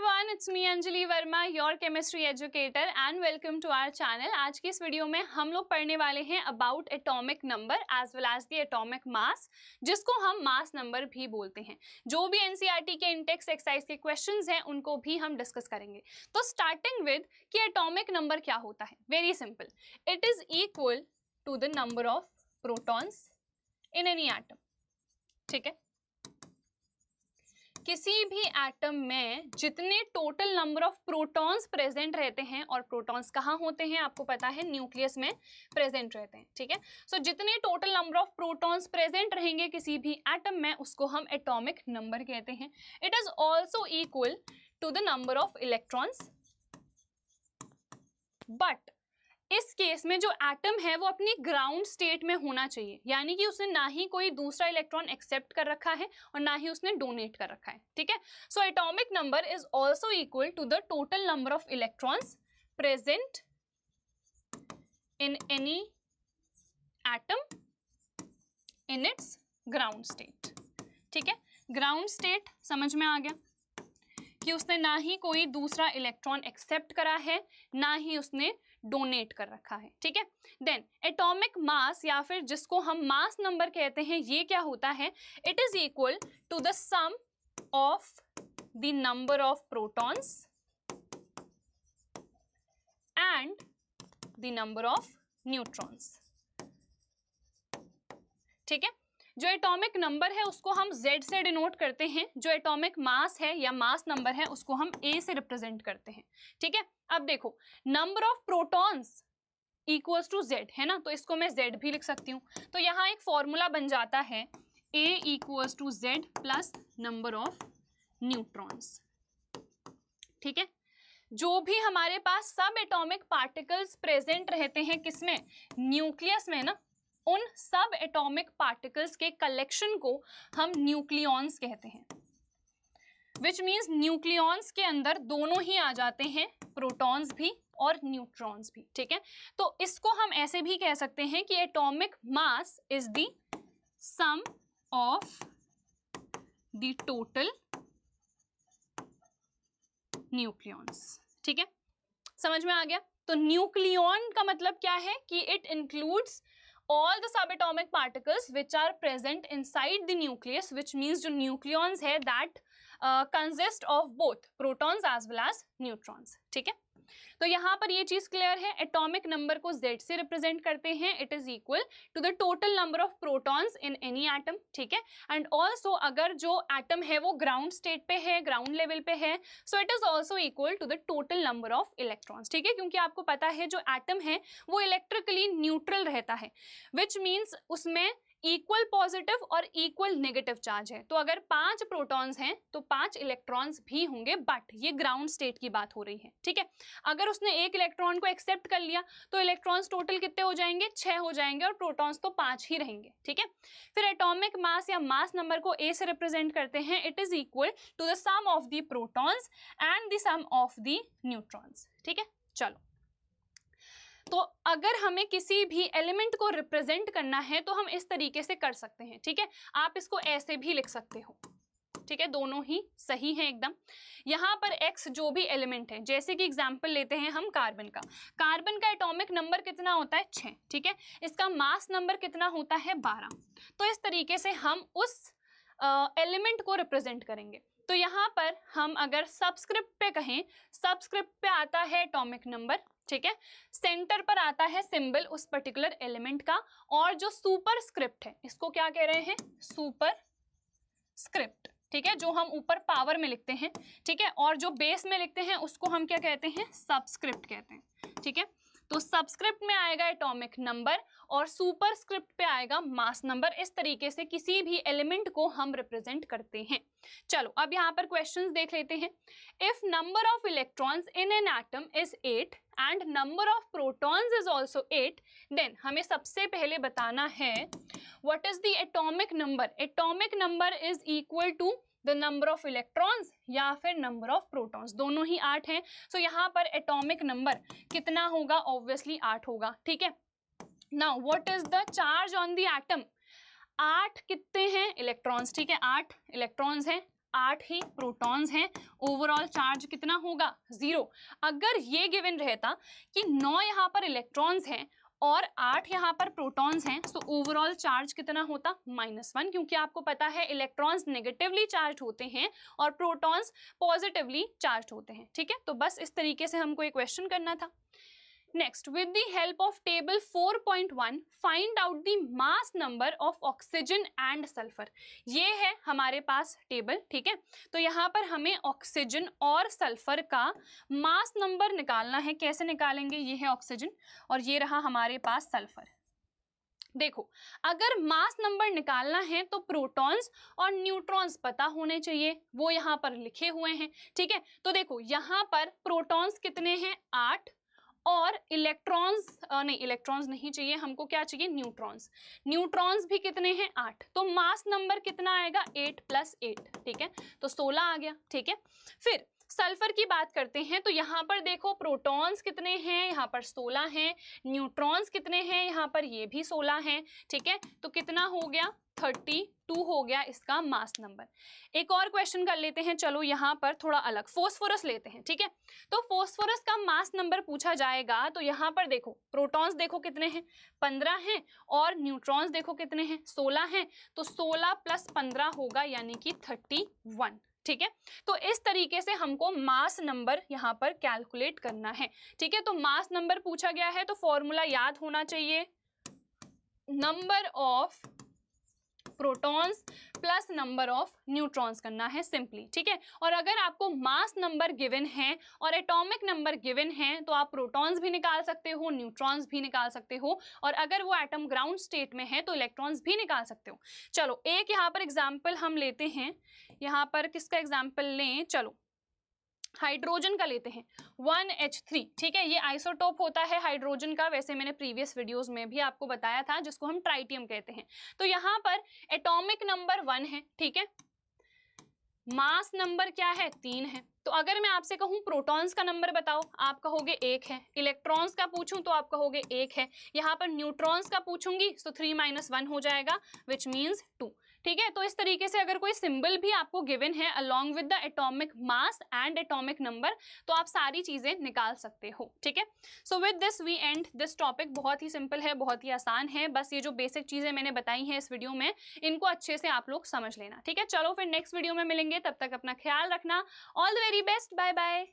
everyone, it's me Anjali Verma, your chemistry educator and welcome to our channel. आज की इस video में हम लोग पढ़ने वाले हैं about atomic number as well as the atomic mass, जिसको हम मास नंबर भी बोलते हैं. जो भी NCERT के इंटेक्स एक्सरसाइज के क्वेश्चंस हैं उनको भी हम डिस्कस करेंगे. तो स्टार्टिंग विद कि एटॉमिक नंबर क्या होता है. Very simple, it is equal to the number of protons in any atom. ठीक है, किसी भी एटम में जितने total number of protons present रहते हैं, और प्रोटॉन्स कहाँ होते हैं आपको पता है, न्यूक्लियस में प्रेजेंट रहते हैं. ठीक है, सो जितने total number of protons present रहेंगे किसी भी एटम में, उसको हम एटॉमिक नंबर कहते हैं. It is also equal to the number of electrons. But इस केस में जो एटम है वो अपनी ग्राउंड स्टेट में होना चाहिए, यानी कि उसने ना ही कोई दूसरा इलेक्ट्रॉन एक्सेप्ट कर रखा है और ना ही उसने डोनेट कर रखा है. ठीक है, so atomic number is also equal to the total number of electrons present in any atom in its ground state. ठीक है, ग्राउंड स्टेट समझ में आ गया कि उसने ना ही कोई दूसरा इलेक्ट्रॉन एक्सेप्ट करा है, ना ही उसने डोनेट कर रखा है. ठीक है, देन एटॉमिक मास या फिर जिसको हम मास नंबर कहते हैं, ये क्या होता है, it is equal to the sum of the number of protons and the number of neutrons. ठीक है, जो एटॉमिक नंबर है उसको हम Z से डिनोट करते हैं, जो एटॉमिक मास है या मास नंबर है उसको हम A से रिप्रेजेंट करते हैं. ठीक है, अब देखो number of protons equals to Z है ना, तो इसको मैं Z भी लिख सकती हूँ. तो यहाँ एक फॉर्मूला बन जाता है A equals to Z plus number of neutrons. ठीक है, जो भी हमारे पास सब एटॉमिक पार्टिकल्स प्रेजेंट रहते हैं किसमें, न्यूक्लियस में ना, उन सब एटॉमिक पार्टिकल्स के कलेक्शन को हम न्यूक्लियॉन्स कहते हैं. विच मीन्स न्यूक्लियॉन्स के अंदर दोनों ही आ जाते हैं, प्रोटॉन्स भी और न्यूट्रॉन्स भी. ठीक है, तो इसको हम ऐसे भी कह सकते हैं कि atomic mass is the sum of the total nucleons. ठीक है, समझ में आ गया. तो न्यूक्लियॉन का मतलब क्या है कि it includes all the subatomic particles which are present inside the nucleus, which means जो nucleons है that consist of both protons as well as neutrons. ठीक है, तो यहाँ पर ये चीज क्लियर है. एटॉमिक नंबर को Z से रिप्रेजेंट करते हैं. It is equal to the total number of protons in any atom. ठीक है, एंड ऑल्सो अगर जो एटम है वो ग्राउंड स्टेट पे है, ग्राउंड लेवल पे है, so it is also equal to the total number of electrons. ठीक है, क्योंकि आपको पता है जो एटम है वो इलेक्ट्रिकली न्यूट्रल रहता है, विच मीन्स उसमें इक्वल पॉजिटिव और इक्वल नेगेटिव चार्ज है. तो अगर 5 प्रोटॉन्स हैं तो 5 इलेक्ट्रॉन्स भी होंगे, बट ये ग्राउंड स्टेट की बात हो रही है. ठीक है, अगर उसने एक इलेक्ट्रॉन को एक्सेप्ट कर लिया तो इलेक्ट्रॉन्स टोटल कितने हो जाएंगे, 6 हो जाएंगे, और प्रोटॉन्स तो 5 ही रहेंगे. ठीक है, फिर एटॉमिक मास या मास नंबर को A से रिप्रेजेंट करते हैं. It is equal to the sum of the protons and the sum of the neutrons. ठीक है, चलो, तो अगर हमें किसी भी एलिमेंट को रिप्रेजेंट करना है तो हम इस तरीके से कर सकते हैं. ठीक है, आप इसको ऐसे भी लिख सकते हो. ठीक है, दोनों ही सही है एकदम. यहाँ पर X जो भी एलिमेंट है, जैसे कि एग्जांपल लेते हैं हम कार्बन का. कार्बन का एटॉमिक नंबर कितना होता है, 6. ठीक है, इसका मास नंबर कितना होता है, 12. तो इस तरीके से हम उस एलिमेंट को रिप्रेजेंट करेंगे. तो यहाँ पर हम अगर सबस्क्रिप्ट पे कहें, सबस्क्रिप्ट पे आता है एटॉमिक नंबर. ठीक है, सेंटर पर आता है सिंबल उस पर्टिकुलर एलिमेंट का, और जो सुपर स्क्रिप्ट है इसको क्या कह रहे हैं, सुपर स्क्रिप्ट. ठीक है, जो हम ऊपर पावर में लिखते हैं. ठीक है, और जो बेस में लिखते हैं उसको हम क्या कहते हैं, सबस्क्रिप्ट कहते हैं. ठीक है, तो सबस्क्रिप्ट में आएगा एटॉमिक नंबर और सुपर स्क्रिप्ट पे आएगा मास नंबर. इस तरीके से किसी भी एलिमेंट को हम रिप्रेजेंट करते हैं. चलो अब यहाँ पर क्वेश्चंस देख लेते हैं. If number of electrons in an atom is 8 and number of protons is also 8, then हमें सबसे पहले बताना है what is the atomic number. Atomic number is equal to the number of electrons या फिर नंबर ऑफ प्रोटॉन्स, दोनों ही 8 हैं. सो यहाँ पर एटॉमिक नंबर कितना होगा, ऑब्वियसली 8 होगा. ठीक है, now what is the charge on the atom. 8 कितने हैं, इलेक्ट्रॉन्स. ठीक है, 8 इलेक्ट्रॉन्स हैं, 8 ही प्रोटॉन्स हैं, ओवरऑल चार्ज कितना होगा 0। अगर ये गिवन रहता कि 9 यहाँ पर इलेक्ट्रॉन्स हैं और 8 यहाँ पर प्रोटॉन्स हैं, तो ओवरऑल चार्ज कितना होता -1, क्योंकि आपको पता है इलेक्ट्रॉन्स नेगेटिवली चार्ज होते हैं और प्रोटॉन्स पॉजिटिवली चार्ज होते हैं। ठीक है, तो बस इस तरीके से हमको एक क्वेश्चन करना था। Next, with the help of table 4.1 find out the mass number of oxygen and sulphur. ये है हमारे पास टेबल। ठीक है, तो यहाँ पर हमें ऑक्सीजन और सल्फर का मास नंबर निकालना है। कैसे निकालेंगे? ये है ऑक्सीजन और ये रहा हमारे पास सल्फर। देखो, अगर मास नंबर निकालना है तो प्रोटॉन्स और न्यूट्रॉन्स पता होने चाहिए, वो यहाँ पर लिखे हुए हैं। ठीक है, तो देखो यहाँ पर प्रोटॉन्स कितने हैं 8 और इलेक्ट्रॉन्स इलेक्ट्रॉन्स नहीं चाहिए हमको, क्या चाहिए न्यूट्रॉन्स। न्यूट्रॉन्स भी कितने हैं 8, तो मास नंबर कितना आएगा 8 + 8। ठीक है, तो 16 आ गया। ठीक है, फिर सल्फर की बात करते हैं, तो यहाँ पर देखो प्रोटॉन्स कितने हैं, यहाँ पर 16 हैं, न्यूट्रॉन्स कितने हैं, यहाँ पर ये भी 16 हैं। ठीक है, तो कितना हो गया 32 हो गया इसका मास नंबर। एक और क्वेश्चन कर लेते हैं, चलो यहाँ पर थोड़ा अलग, फोस्फोरस लेते हैं। ठीक है, तो फोस्फोरस का मास नंबर पूछा जाएगा, तो यहाँ पर देखो प्रोटॉन्स देखो कितने हैं 15 हैं और न्यूट्रॉन्स देखो कितने हैं 16 हैं, तो 16 + 15 होगा यानी कि 31। ठीक है, तो इस तरीके से हमको मास नंबर यहाँ पर कैलकुलेट करना है। ठीक है, तो मास नंबर पूछा गया है तो फॉर्मूला याद होना चाहिए, number of protons plus number of neutrons करना है सिंपली। ठीक है, और अगर आपको मास नंबर गिवन है और एटॉमिक नंबर गिवन है तो आप प्रोटॉन्स भी निकाल सकते हो, न्यूट्रॉन्स भी निकाल सकते हो, और अगर वो एटम ग्राउंड स्टेट में है तो इलेक्ट्रॉन्स भी निकाल सकते हो। चलो एक यहाँ पर एग्जाम्पल हम लेते हैं, यहाँ पर किसका एग्जाम्पल लें, चलो हाइड्रोजन का लेते हैं 1H3। ठीक है, ये आइसोटोप होता है हाइड्रोजन का, वैसे मैंने प्रीवियस वीडियोस में भी आपको बताया था, जिसको हम ट्राइटियम कहते हैं। तो यहाँ पर एटॉमिक नंबर 1 है। ठीक है, मास नंबर क्या है 3 है। तो अगर मैं आपसे कहूँ प्रोटॉन्स का नंबर बताओ, आप कहोगे 1 है। इलेक्ट्रॉन्स का पूछूं तो आप कहोगे 1 है। यहाँ पर न्यूट्रॉन्स का पूछूंगी तो 3 - 1 हो जाएगा, विच मीन्स 2। ठीक है, तो इस तरीके से अगर कोई सिंबल भी आपको गिवन है along with the atomic mass and atomic number, तो आप सारी चीजें निकाल सकते हो। ठीक है, so with this we end this topic. बहुत ही सिंपल है, बहुत ही आसान है, बस ये जो बेसिक चीजें मैंने बताई हैं इस वीडियो में, इनको अच्छे से आप लोग समझ लेना। ठीक है, चलो फिर नेक्स्ट वीडियो में मिलेंगे, तब तक अपना ख्याल रखना। All the very best, bye bye.